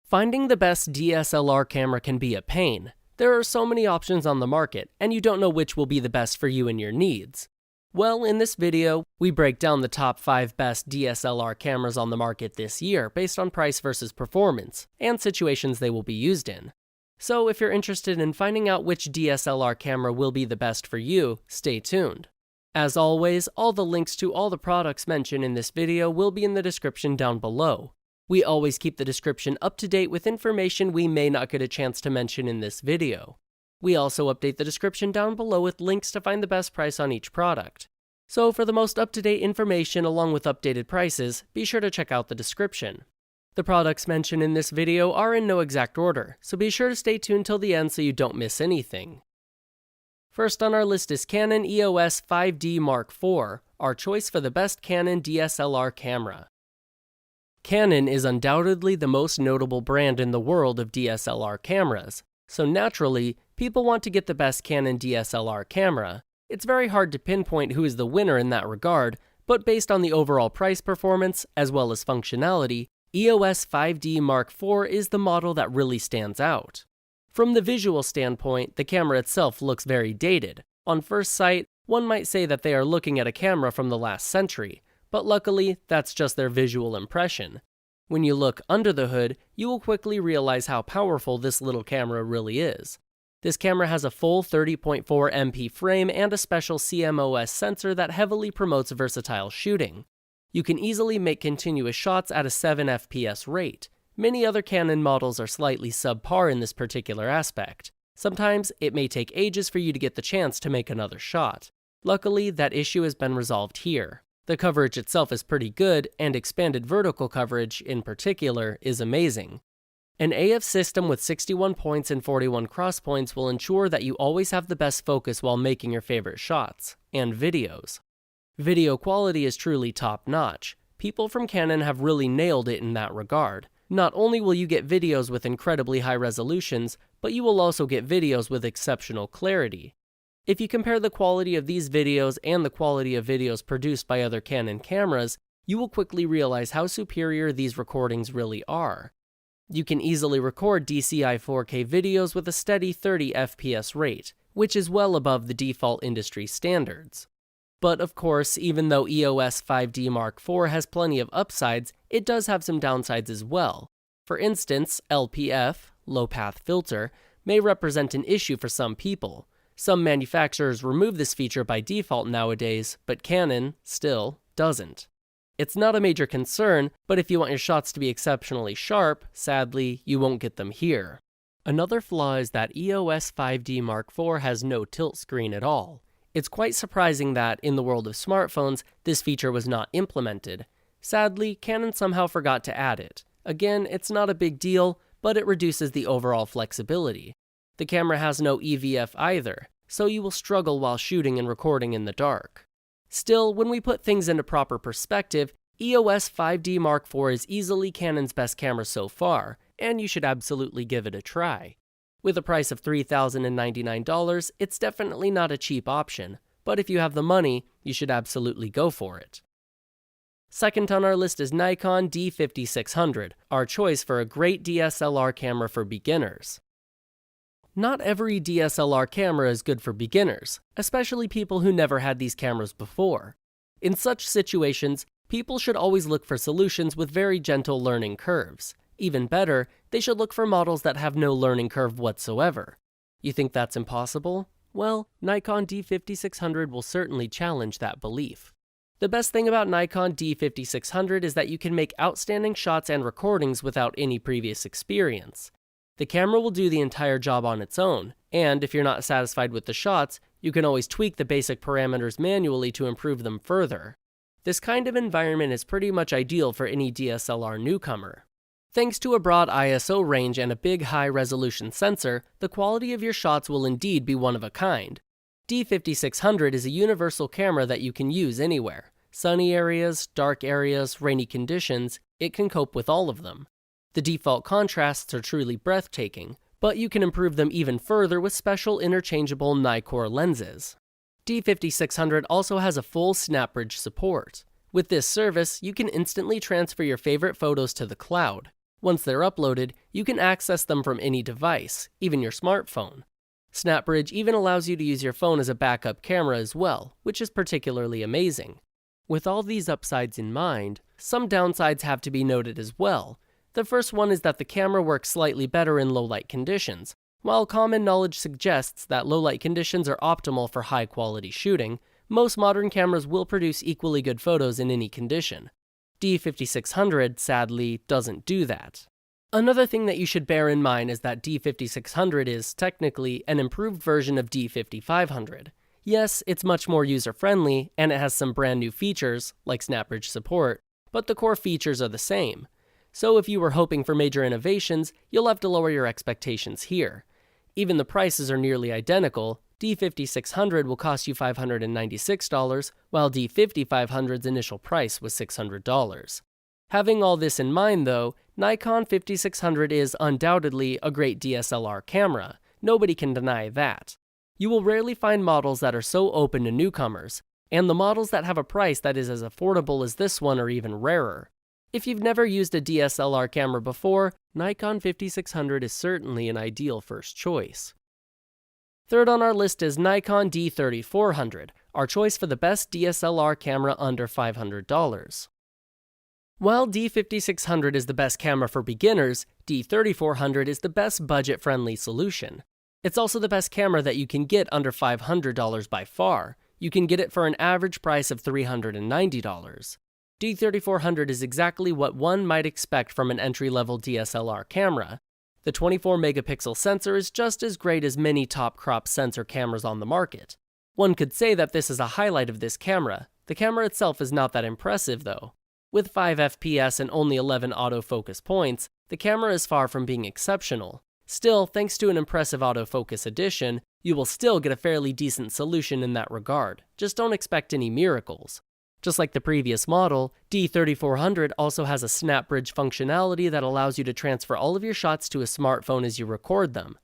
Finding the best DSLR camera can be a pain. There are so many options on the market, and you don't know which will be the best for you and your needs. Well, in this video, we break down the top 5 best DSLR cameras on the market this year based on price versus performance, and situations they will be used in. So if you're interested in finding out which DSLR camera will be the best for you, stay tuned. As always, all the links to all the products mentioned in this video will be in the description down below. We always keep the description up to date with information we may not get a chance to mention in this video. We also update the description down below with links to find the best price on each product. So for the most up-to-date information along with updated prices, be sure to check out the description. The products mentioned in this video are in no exact order, so be sure to stay tuned till the end so you don't miss anything. First on our list is Canon EOS 5D Mark IV, our choice for the best Canon DSLR camera. Canon is undoubtedly the most notable brand in the world of DSLR cameras, so naturally, people want to get the best Canon DSLR camera. It's very hard to pinpoint who is the winner in that regard, but based on the overall price performance, as well as functionality, EOS 5D Mark IV is the model that really stands out. From the visual standpoint, the camera itself looks very dated. On first sight, one might say that they are looking at a camera from the last century, but luckily, that's just their visual impression. When you look under the hood, you will quickly realize how powerful this little camera really is. This camera has a full 30.4 MP frame and a special CMOS sensor that heavily promotes versatile shooting. You can easily make continuous shots at a 7 FPS rate. Many other Canon models are slightly subpar in this particular aspect. Sometimes it may take ages for you to get the chance to make another shot. Luckily, that issue has been resolved here. The coverage itself is pretty good, and expanded vertical coverage, in particular, is amazing. An AF system with 61 points and 41 cross points will ensure that you always have the best focus while making your favorite shots, and videos. Video quality is truly top-notch. People from Canon have really nailed it in that regard. Not only will you get videos with incredibly high resolutions, but you will also get videos with exceptional clarity. If you compare the quality of these videos and the quality of videos produced by other Canon cameras, you will quickly realize how superior these recordings really are. You can easily record DCI 4K videos with a steady 30 FPS rate, which is well above the default industry standards. But of course, even though EOS 5D Mark IV has plenty of upsides, it does have some downsides as well. For instance, LPF, low path filter, may represent an issue for some people. Some manufacturers remove this feature by default nowadays, but Canon, still, doesn't. It's not a major concern, but if you want your shots to be exceptionally sharp, sadly, you won't get them here. Another flaw is that EOS 5D Mark IV has no tilt screen at all. It's quite surprising that, in the world of smartphones, this feature was not implemented. Sadly, Canon somehow forgot to add it. Again, it's not a big deal, but it reduces the overall flexibility. The camera has no EVF either, so you will struggle while shooting and recording in the dark. Still, when we put things into proper perspective, EOS 5D Mark IV is easily Canon's best camera so far, and you should absolutely give it a try. With a price of $3,099, it's definitely not a cheap option, but if you have the money, you should absolutely go for it. Second on our list is Nikon D5600, our choice for a great DSLR camera for beginners. Not every DSLR camera is good for beginners, especially people who never had these cameras before. In such situations, people should always look for solutions with very gentle learning curves. Even better, they should look for models that have no learning curve whatsoever. You think that's impossible? Well, Nikon D5600 will certainly challenge that belief. The best thing about Nikon D5600 is that you can make outstanding shots and recordings without any previous experience. The camera will do the entire job on its own, and if you're not satisfied with the shots, you can always tweak the basic parameters manually to improve them further. This kind of environment is pretty much ideal for any DSLR newcomer. Thanks to a broad ISO range and a big high-resolution sensor, the quality of your shots will indeed be one of a kind. D5600 is a universal camera that you can use anywhere. Sunny areas, dark areas, rainy conditions, it can cope with all of them. The default contrasts are truly breathtaking, but you can improve them even further with special interchangeable Nikkor lenses. D5600 also has a full SnapBridge support. With this service, you can instantly transfer your favorite photos to the cloud. Once they're uploaded, you can access them from any device, even your smartphone. SnapBridge even allows you to use your phone as a backup camera as well, which is particularly amazing. With all these upsides in mind, some downsides have to be noted as well. The first one is that the camera works slightly better in low-light conditions. While common knowledge suggests that low-light conditions are optimal for high-quality shooting, most modern cameras will produce equally good photos in any condition. D5600, sadly, doesn't do that. Another thing that you should bear in mind is that D5600 is, technically, an improved version of D5500. Yes, it's much more user-friendly, and it has some brand new features, like SnapBridge support, but the core features are the same. So if you were hoping for major innovations, you'll have to lower your expectations here. Even the prices are nearly identical. D5600 will cost you $596, while D5500's initial price was $600. Having all this in mind though, Nikon 5600 is undoubtedly a great DSLR camera. Nobody can deny that. You will rarely find models that are so open to newcomers, and the models that have a price that is as affordable as this one are even rarer. If you've never used a DSLR camera before, Nikon 5600 is certainly an ideal first choice. Third on our list is Nikon D3400, our choice for the best DSLR camera under $500. While D5600 is the best camera for beginners, D3400 is the best budget-friendly solution. It's also the best camera that you can get under $500 by far. You can get it for an average price of $390. D3400 is exactly what one might expect from an entry-level DSLR camera. The 24-megapixel sensor is just as great as many top-crop sensor cameras on the market. One could say that this is a highlight of this camera. The camera itself is not that impressive though. With 5 FPS and only 11 autofocus points, the camera is far from being exceptional. Still, thanks to an impressive autofocus addition, you will still get a fairly decent solution in that regard. Just don't expect any miracles. Just like the previous model, D3400 also has a SnapBridge functionality that allows you to transfer all of your shots to a smartphone as you record them.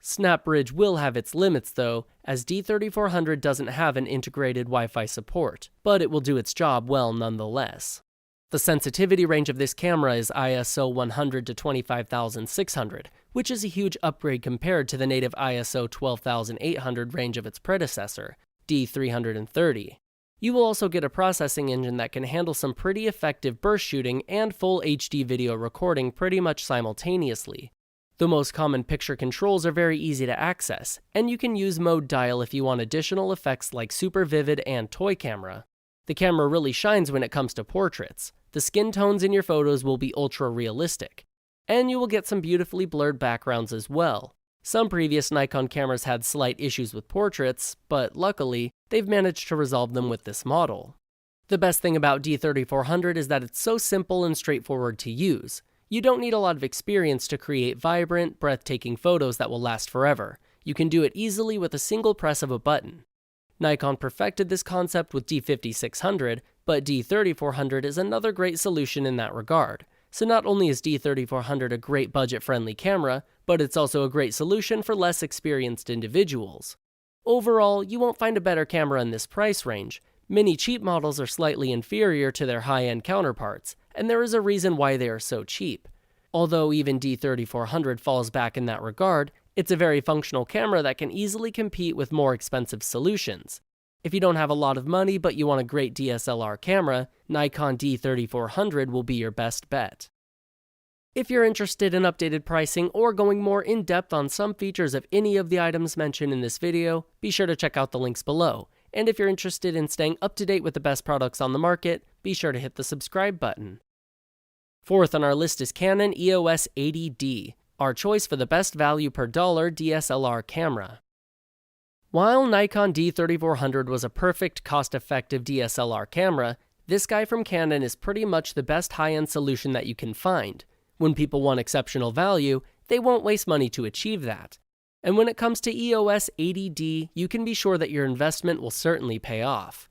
SnapBridge will have its limits though, as D3400 doesn't have an integrated Wi-Fi support, but it will do its job well nonetheless. The sensitivity range of this camera is ISO 100 to 25,600, which is a huge upgrade compared to the native ISO 12,800 range of its predecessor, D330. You will also get a processing engine that can handle some pretty effective burst shooting and full HD video recording pretty much simultaneously. The most common picture controls are very easy to access, and you can use mode dial if you want additional effects like super vivid and toy camera. The camera really shines when it comes to portraits. The skin tones in your photos will be ultra realistic, and you will get some beautifully blurred backgrounds as well. Some previous Nikon cameras had slight issues with portraits, but luckily, they've managed to resolve them with this model. The best thing about D3400 is that it's so simple and straightforward to use. You don't need a lot of experience to create vibrant, breathtaking photos that will last forever. You can do it easily with a single press of a button. Nikon perfected this concept with D5600, but D3400 is another great solution in that regard. So not only is D3400 a great budget-friendly camera, but it's also a great solution for less experienced individuals. Overall, you won't find a better camera in this price range. Many cheap models are slightly inferior to their high-end counterparts, and there is a reason why they are so cheap. Although even D3400 falls back in that regard, it's a very functional camera that can easily compete with more expensive solutions. If you don't have a lot of money but you want a great DSLR camera, Nikon D3400 will be your best bet. If you're interested in updated pricing or going more in-depth on some features of any of the items mentioned in this video, be sure to check out the links below. And if you're interested in staying up to date with the best products on the market, be sure to hit the subscribe button. Fourth on our list is Canon EOS 80D, our choice for the best value per dollar DSLR camera. While Nikon D3400 was a perfect, cost-effective DSLR camera, this guy from Canon is pretty much the best high-end solution that you can find. When people want exceptional value, they won't waste money to achieve that. And when it comes to EOS 80D, you can be sure that your investment will certainly pay off.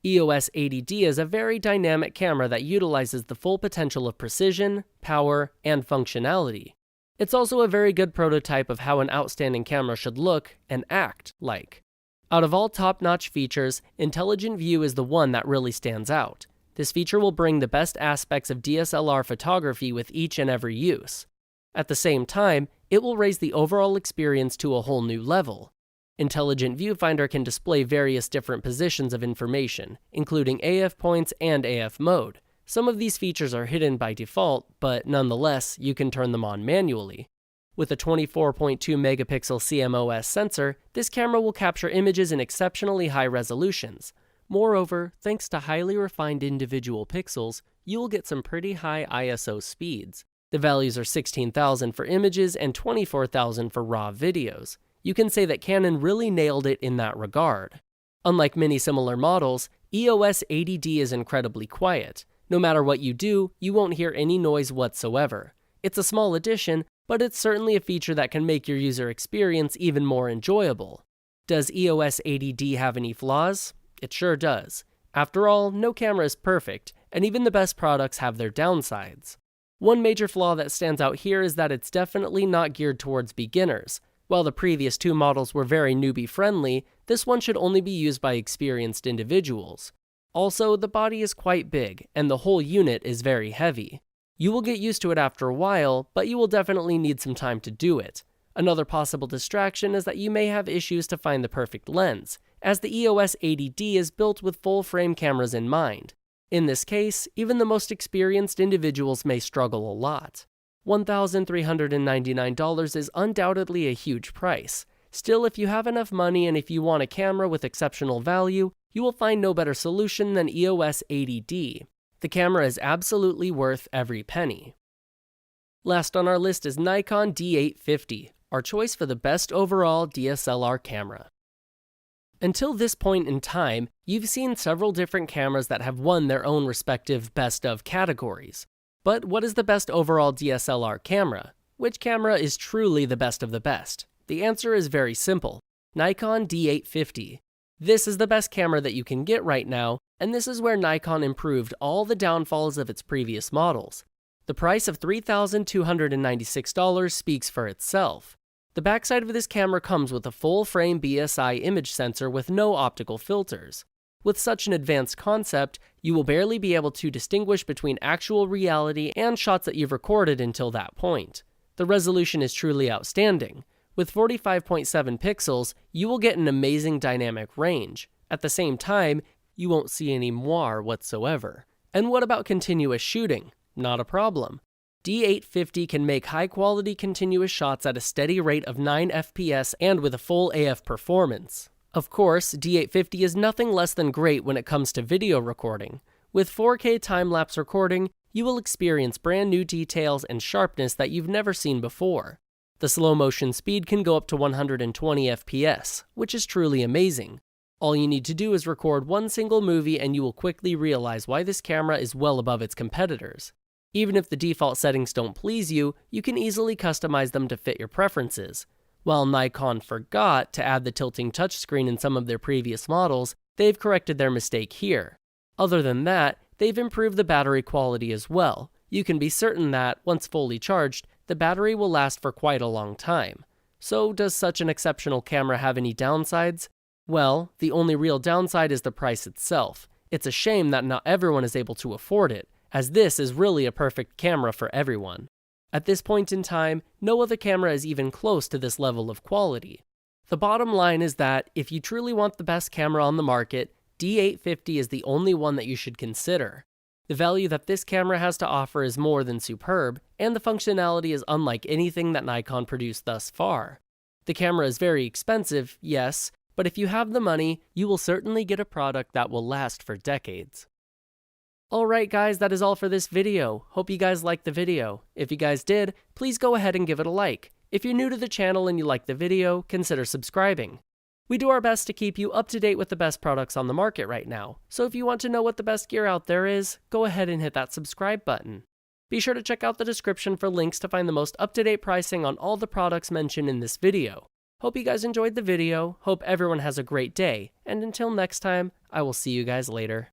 EOS 80D is a very dynamic camera that utilizes the full potential of precision, power, and functionality. It's also a very good prototype of how an outstanding camera should look and act like. Out of all top-notch features, Intelligent View is the one that really stands out. This feature will bring the best aspects of DSLR photography with each and every use. At the same time, it will raise the overall experience to a whole new level. Intelligent Viewfinder can display various different positions of information, including AF points and AF mode. Some of these features are hidden by default, but nonetheless, you can turn them on manually. With a 24.2 megapixel CMOS sensor, this camera will capture images in exceptionally high resolutions. Moreover, thanks to highly refined individual pixels, you will get some pretty high ISO speeds. The values are 16,000 for images and 24,000 for raw videos. You can say that Canon really nailed it in that regard. Unlike many similar models, EOS 80D is incredibly quiet. No matter what you do, you won't hear any noise whatsoever. It's a small addition, but it's certainly a feature that can make your user experience even more enjoyable. Does EOS 80D have any flaws? It sure does. After all, no camera is perfect, and even the best products have their downsides. One major flaw that stands out here is that it's definitely not geared towards beginners. While the previous two models were very newbie-friendly, this one should only be used by experienced individuals. Also, the body is quite big, and the whole unit is very heavy. You will get used to it after a while, but you will definitely need some time to do it. Another possible distraction is that you may have issues to find the perfect lens, as the EOS 80D is built with full-frame cameras in mind. In this case, even the most experienced individuals may struggle a lot. $1,399 is undoubtedly a huge price. Still, if you have enough money and if you want a camera with exceptional value, you will find no better solution than EOS 80D. The camera is absolutely worth every penny. Last on our list is Nikon D850, our choice for the best overall DSLR camera. Until this point in time, you've seen several different cameras that have won their own respective best of categories. But what is the best overall DSLR camera? Which camera is truly the best of the best? The answer is very simple: Nikon D850. This is the best camera that you can get right now, and this is where Nikon improved all the downfalls of its previous models. The price of $3,296 speaks for itself. The backside of this camera comes with a full-frame BSI image sensor with no optical filters. With such an advanced concept, you will barely be able to distinguish between actual reality and shots that you've recorded until that point. The resolution is truly outstanding. With 45.7 pixels, you will get an amazing dynamic range. At the same time, you won't see any moire whatsoever. And what about continuous shooting? Not a problem. D850 can make high-quality continuous shots at a steady rate of 9 FPS and with a full AF performance. Of course, D850 is nothing less than great when it comes to video recording. With 4K time-lapse recording, you will experience brand new details and sharpness that you've never seen before. The slow motion speed can go up to 120 FPS, which is truly amazing. All you need to do is record one single movie and you will quickly realize why this camera is well above its competitors. Even if the default settings don't please you, you can easily customize them to fit your preferences. While Nikon forgot to add the tilting touchscreen in some of their previous models, they've corrected their mistake here. Other than that, they've improved the battery quality as well. You can be certain that, once fully charged, the battery will last for quite a long time. So does such an exceptional camera have any downsides? Well, the only real downside is the price itself. It's a shame that not everyone is able to afford it, as this is really a perfect camera for everyone. At this point in time, no other camera is even close to this level of quality. The bottom line is that if you truly want the best camera on the market, D850 is the only one that you should consider. The value that this camera has to offer is more than superb, and the functionality is unlike anything that Nikon produced thus far. The camera is very expensive, yes, but if you have the money, you will certainly get a product that will last for decades. Alright guys, that is all for this video. Hope you guys liked the video. If you guys did, please go ahead and give it a like. If you're new to the channel and you like the video, consider subscribing. We do our best to keep you up to date with the best products on the market right now, so if you want to know what the best gear out there is, go ahead and hit that subscribe button. Be sure to check out the description for links to find the most up-to-date pricing on all the products mentioned in this video. Hope you guys enjoyed the video, hope everyone has a great day, and until next time, I will see you guys later.